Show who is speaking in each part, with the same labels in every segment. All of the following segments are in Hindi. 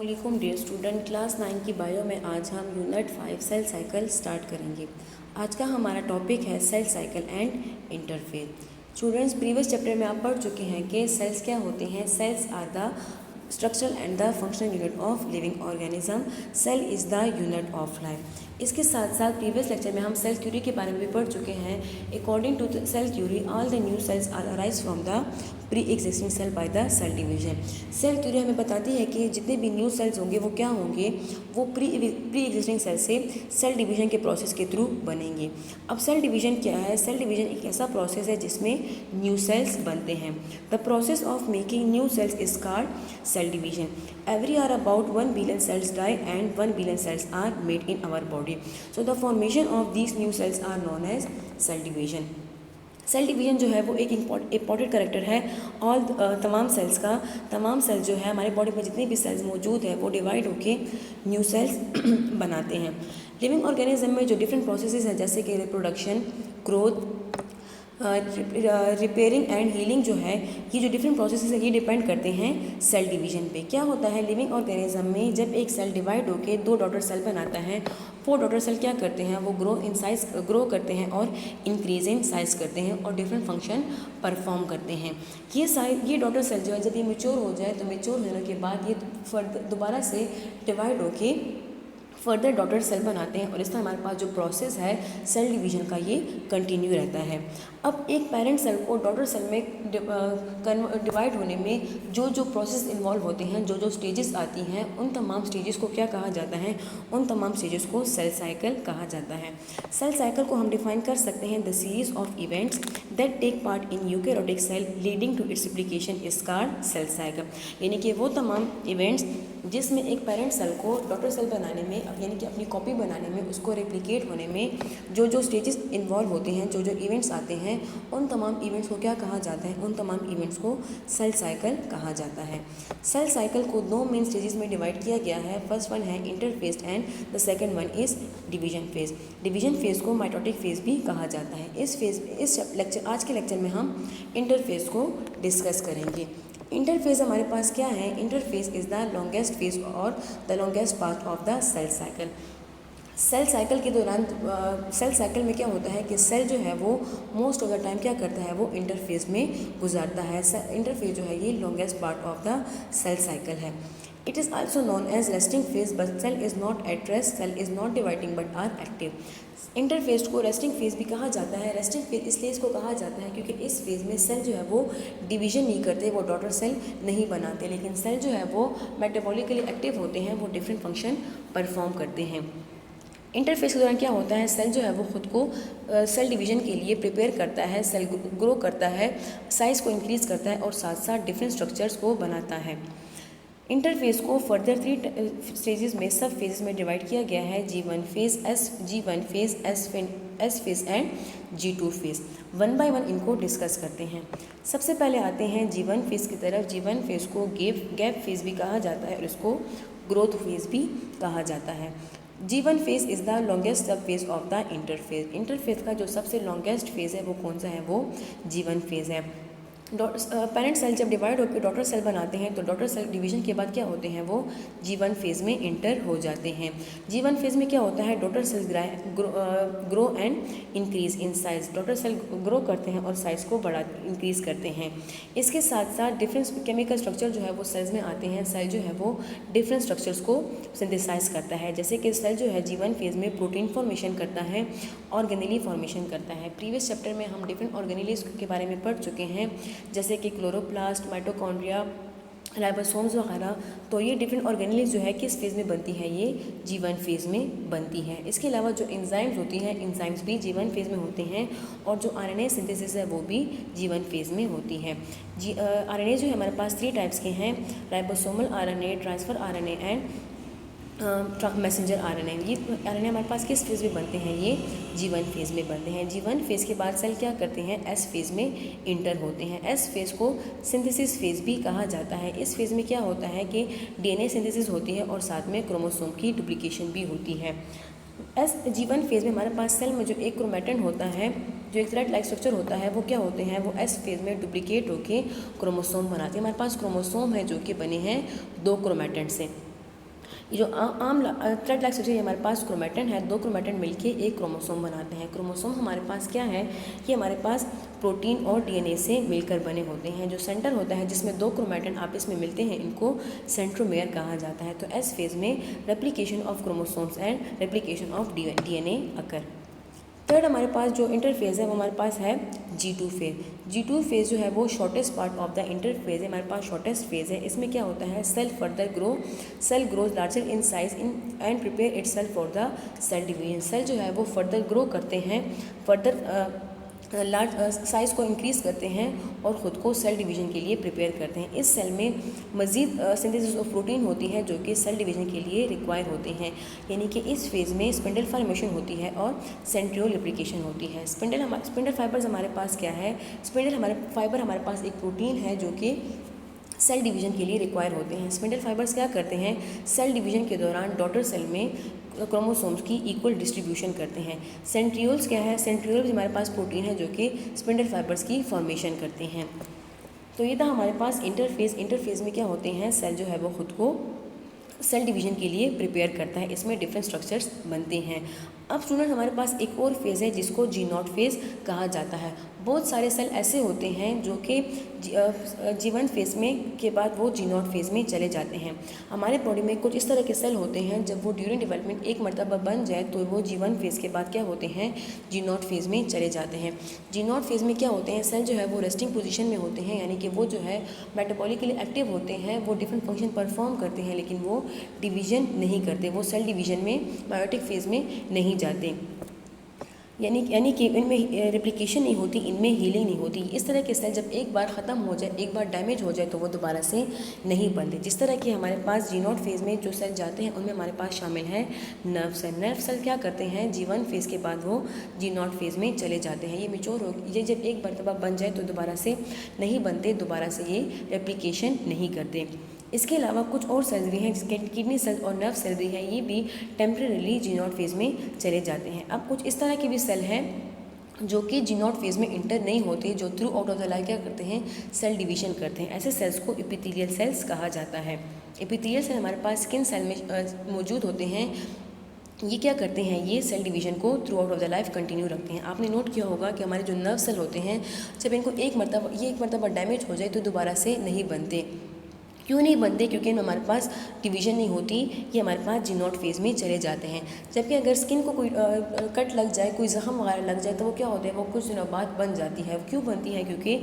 Speaker 1: अस्सलामुअलैकुम डियर स्टूडेंट, क्लास 9 की बायो में आज हम यूनिट 5 सेल साइकिल स्टार्ट करेंगे। आज का हमारा टॉपिक है cell cycle and interface. Students, previous chapter में आप पढ़ चुके हैं कि सेल्स क्या होते हैं। Cells are the structural and the functional unit of living organism. Cell is the unit of life. इसके साथ साथ प्रीवियस लेक्चर में हम सेल थ्योरी के बारे में भी पढ़ चुके हैं। According to cell theory, all the new cells are arise from the pre existing cell by the cell division. Cell theory हमें बताती है कि जितने भी न्यू सेल्स होंगे वो क्या होंगे, वो प्री एग्जिस्टिंग सेल से सेल डिवीजन के प्रोसेस के थ्रू बनेंगे। अब सेल डिवीजन क्या है? सेल डिवीजन एक ऐसा प्रोसेस है जिसमें न्यू सेल्स बनते हैं। The process of making new cells is called cell division. Every year about 1 billion cells die and 1 billion cells are made in our body. So the formation of these new cells are known as cell division. Cell division जो है वो एक इम्पॉर्टेंट करेक्टर है ऑल तमाम सेल्स का। तमाम सेल्स जो है हमारे बॉडी में जितने भी सेल्स मौजूद है वो डिवाइड होके न्यू सेल्स बनाते हैं। लिविंग ऑर्गेनिज्म में जो डिफरेंट प्रोसेसेस हैं जैसे कि reproduction, growth, repairing and healing जो है, ये जो डिफरेंट प्रोसेसेस हैं ये डिपेंड करते हैं सेल डिवीजन पे। क्या होता है लिविंग ऑर्गेनिज्म में, जब एक सेल डिवाइड होकर 2 डॉटर सेल बनाता है, वो डॉटर सेल क्या करते हैं, वो ग्रो करते हैं और इंक्रीज इन साइज करते हैं और डिफरेंट फंक्शन परफॉर्म करते हैं। ये डॉटर सेल जो है जब ये मैच्योर हो जाए तो मैच्योर होने के बाद ये दोबारा से डिवाइड होके फर्दर डॉटर सेल बनाते हैं और इस तरह हमारे पास जो प्रोसेस है सेल डिवीजन का ये कंटिन्यू रहता है। अब एक पेरेंट सेल को डॉटर सेल में डिवाइड होने में जो जो प्रोसेस इन्वॉल्व होते हैं, जो जो स्टेजेस आती हैं, उन तमाम स्टेजेस को क्या कहा जाता है? उन तमाम स्टेजेस को सेल साइकिल कहा जाता है। सेल साइकिल को हम डिफाइन कर सकते हैं, the series of events that take part in eukaryotic cell leading to its replication is called cell cycle. यानी कि वो तमाम इवेंट्स जिसमें एक पेरेंट सेल को डॉटर सेल बनाने में, यानी कि अपनी कॉपी बनाने में, उसको रेप्लिकेट होने में जो जो स्टेजेस इन्वॉल्व होते हैं, जो जो इवेंट्स आते हैं, उन तमाम इवेंट्स को क्या कहा जाता है? उन तमाम इवेंट्स को सेल साइकिल कहा जाता है। सेल साइकिल को 2 मेन स्टेजेस में डिवाइड किया गया है। फर्स्ट वन है interphase and the second one is division phase. Division phase को माइटोटिक फेज भी कहा जाता है। आज के लेक्चर में हम इंटरफेज को डिस्कस करेंगे। इंटरफेज हमारे पास क्या है? Interphase is the longest phase और the longest part of the cell cycle. Cell cycle के दौरान सेल साइकिल में क्या होता है कि सेल जो है वो मोस्ट ऑफ द टाइम क्या करता है, वो इंटरफेज में गुजारता है। इंटरफेज जो है ये longest part of the cell cycle है। It is also known as resting phase, but cell is not at rest, cell is not dividing but are active. Interphase को रेस्टिंग फेज भी कहा जाता है। रेस्टिंग फेज इसलिए इसको कहा जाता है क्योंकि इस फेज में सेल जो है वो डिवीजन नहीं करते, वो डॉटर सेल नहीं बनाते, लेकिन सेल जो है वो मेटाबॉलिकली एक्टिव होते हैं, वो डिफरेंट फंक्शन परफॉर्म करते हैं। इंटरफेस के दौरान क्या होता है, सेल जो है वो खुद को सेल डिवीजन के लिए प्रिपेयर करता है, सेल ग्रो करता है, साइज़ को इंक्रीज़ करता है और साथ साथ डिफरेंट स्ट्रक्चर्स को बनाता है। इंटरफेस को फर्दर 3 स्टेजेस में, सब फेजेस में डिवाइड किया गया है। G1 phase, G1 phase, S phase and G2 phase. 1 by 1 इनको डिस्कस करते हैं। सबसे पहले आते हैं G1 फेज की तरफ। G1 फेज को गैप फेज भी कहा जाता है और इसको ग्रोथ फेज भी कहा जाता है। G1 phase is the longest sub phase of the interphase. Interphase का जो सबसे लॉन्गेस्ट फेज है वो कौन सा है? वो G1 फेज है। पेरेंट सेल जब डिवाइड होकर डॉटर सेल बनाते हैं तो डॉटर सेल डिवीजन के बाद क्या होते हैं, वो G1 फेज में इंटर हो जाते हैं। G1 फेज में क्या होता है, daughter cells grow and increase in size. Daughter cell grow करते हैं और साइज को इंक्रीज करते हैं। इसके साथ साथ डिफरेंट केमिकल स्ट्रक्चर जो है वो सेल्स में आते हैं। सेल जो है वो डिफरेंट स्ट्रक्चर्स को सिंथेसाइज करता है। जैसे कि सेल जो है G1 फेज में प्रोटीन फॉर्मेशन करता है, ऑर्गेनेली फॉर्मेशन करता है। प्रीवियस चैप्टर में हम डिफरेंट ऑर्गेनेलीज के बारे में पढ़ चुके हैं, जैसे कि क्लोरोप्लास्ट, माइटोकॉन्ड्रिया, राइबोसोम्स वगैरह। तो ये डिफरेंट ऑर्गेनेल्स जो है किस फेज़ में बनती है, ये G1 फेज़ में बनती है। इसके अलावा जो एंजाइम्स होती हैं, एंजाइम्स भी G1 फेज़ में होते हैं और जो RNA सिंथेसिस है वो भी G1 फेज़ में होती है। RNA जो है हमारे पास 3 टाइप्स के हैं, ribosomal RNA, transfer RNA and messenger RNA। ये RNA हमारे पास किस फेज़ में बनते हैं, ये G1 फेज़ में बनते हैं। G1 फेज़ के बाद सेल क्या करते हैं, S फेज़ में इंटर होते हैं। S फेज़ को सिंथेसिस फेज़ भी कहा जाता है। इस फेज़ में क्या होता है कि DNA सिंथेसिस होती है और साथ में क्रोमोसोम की डुप्लीकेशन भी होती है। G1 फेज़ में हमारे पास सेल में जो एक क्रोमैटिन होता है, जो एक थ्रेड लाइक स्ट्रक्चर होता है, वो क्या होते हैं, वो S फेज़ में डुप्लीकेट होके क्रोमोसोम बनाते हैं। हमारे पास क्रोमोसोम है जो कि बने हैं 2 क्रोमैटिन से। ये जो आम थ्रेड लाइक स्ट्रक्चर, हमारे पास क्रोमेटिन है, दो क्रोमेटिन मिलके एक क्रोमोसोम बनाते हैं। क्रोमोसोम हमारे पास क्या है, ये हमारे पास प्रोटीन और डीएनए से मिलकर बने होते हैं। जो सेंटर होता है जिसमें दो क्रोमेटिन आपस में मिलते हैं, इनको सेंट्रोमेयर कहा जाता है। तो एस फेज में replication of chromosomes and replication of DNA occur. Third हमारे पास जो इंटरफेज है वो हमारे पास है G2 फेज। G2 फेज जो है वो shortest part of the interphase है, हमारे पास शॉर्टेस्ट फेज है। इसमें क्या होता है, cell grows larger in size and prepare itself for the cell division. Cell जो है वो फर्दर ग्रो करते हैं, फर्दर लार्ज साइज़ को इंक्रीज़ करते हैं और ख़ुद को सेल डिवीजन के लिए प्रिपेयर करते हैं। इस सेल में मज़ीद सिंथेसिस ऑफ प्रोटीन होती है जो कि सेल डिवीजन के लिए रिक्वायर होते हैं। यानी कि इस फेज़ में स्पिंडल फॉर्मेशन होती है और सेंट्रियोल रिप्लिकेशन होती है। स्पिंडल फाइबर्स हमारे पास क्या है, स्पिंडल फाइबर हमारे पास एक प्रोटीन है जो कि सेल डिवीजन के लिए रिक्वायर होते हैं। स्पिंडल फाइबर्स क्या करते हैं, सेल डिवीजन के दौरान डॉटर सेल में क्रोमोसोम्स की इक्वल डिस्ट्रीब्यूशन करते हैं। सेंट्रियोल्स क्या है, सेंट्रियोल्स हमारे पास प्रोटीन है जो कि स्पिंडल फाइबर्स की फॉर्मेशन करते हैं। तो ये था हमारे पास इंटरफेज। इंटरफेज में क्या होते हैं, सेल जो है वो खुद को सेल डिवीजन के लिए प्रिपेयर करता है, इसमें डिफरेंट स्ट्रक्चर्स बनते हैं। अब स्टूडेंट हमारे पास एक और फेज़ है जिसको G0 फेज़ कहा जाता है। बहुत सारे सेल ऐसे होते हैं जो कि G1 फेज़ में के बाद वो G0 फेज़ में चले जाते हैं। हमारे बॉडी में कुछ इस तरह के सेल होते हैं, जब वो ड्यूरिंग डेवलपमेंट एक मरतबा बन जाए तो वो G1 फेज़ के बाद क्या होते हैं, G0 फेज़ में चले जाते हैं। G0 फेज़ में क्या होते हैं, सेल जो है वो रेस्टिंग पोजीशन में होते हैं, यानी कि वो जो है मेटाबॉलिकली एक्टिव होते हैं, वो डिफरेंट फंक्शन परफॉर्म करते हैं, लेकिन वो डिवीजन नहीं करते, वो सेल डिवीजन में मेयोटिक फेज़ में नहीं जाते। यानी कि इनमें रेप्लिकेशन नहीं होती, इनमें हीलिंग नहीं होती। इस तरह के सेल जब एक बार ख़त्म हो जाए, एक बार डैमेज हो जाए तो वो दोबारा से नहीं बनते। जिस तरह के हमारे पास G0 फेज़ में जो सेल जाते हैं उनमें हमारे पास शामिल है नर्व सेल। नर्व सेल क्या करते हैं, G1 फेज़ के बाद वो G0 फेज़ में चले जाते हैं। ये मैच्योर हो, ये जब एक मरतबा बन जाए तो दोबारा से नहीं बनते, दोबारा से ये रेप्लिकेशन नहीं करते। इसके अलावा कुछ और सेल्स भी हैं, जिसके किडनी सेल और नर्व सेल भी हैं, ये भी टेम्परेरी G0 फेज़ में चले जाते हैं। अब कुछ इस तरह के भी सेल हैं जो कि G0 फेज़ में इंटर नहीं होते, जो through out of the life क्या करते हैं, सेल डिवीजन करते हैं। ऐसे सेल्स को एपिथेलियल सेल्स कहा जाता है। एपिथेलियल सेल हमारे पास स्किन सेल में मौजूद होते हैं। ये क्या करते हैं, ये सेल डिवीजन को through out of the life continue रखते हैं। आपने नोट किया होगा कि हमारे जो नर्व सेल होते हैं, जब इनको एक मरतबा डैमेज हो जाए तो दोबारा से नहीं बनते। क्यों नहीं बनते, क्योंकि हमारे पास डिवीजन नहीं होती, ये हमारे पास G0 फेज़ में चले जाते हैं। जबकि अगर स्किन को कोई कट लग जाए, कोई जख्म वगैरह लग जाए तो वो क्या होता है, वो कुछ दिनों बाद बन जाती है। क्यों बनती है, क्योंकि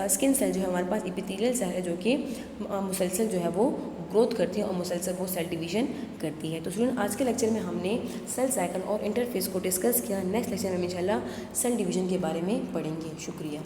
Speaker 1: स्किन सेल जो है हमारे पास एपिथेलियल सेल है जो कि मुसलसल जो है वो ग्रोथ करती है और मुसलसल वो सेल डिवीजन करती है। तो स्टूडेंट आज के लेक्चर में हमने सेल साइकिल और इंटरफेस को डिस्कस किया। नेक्स्ट लेक्चर में इंशाल्लाह सेल डिवीजन के बारे में पढ़ेंगे। शुक्रिया।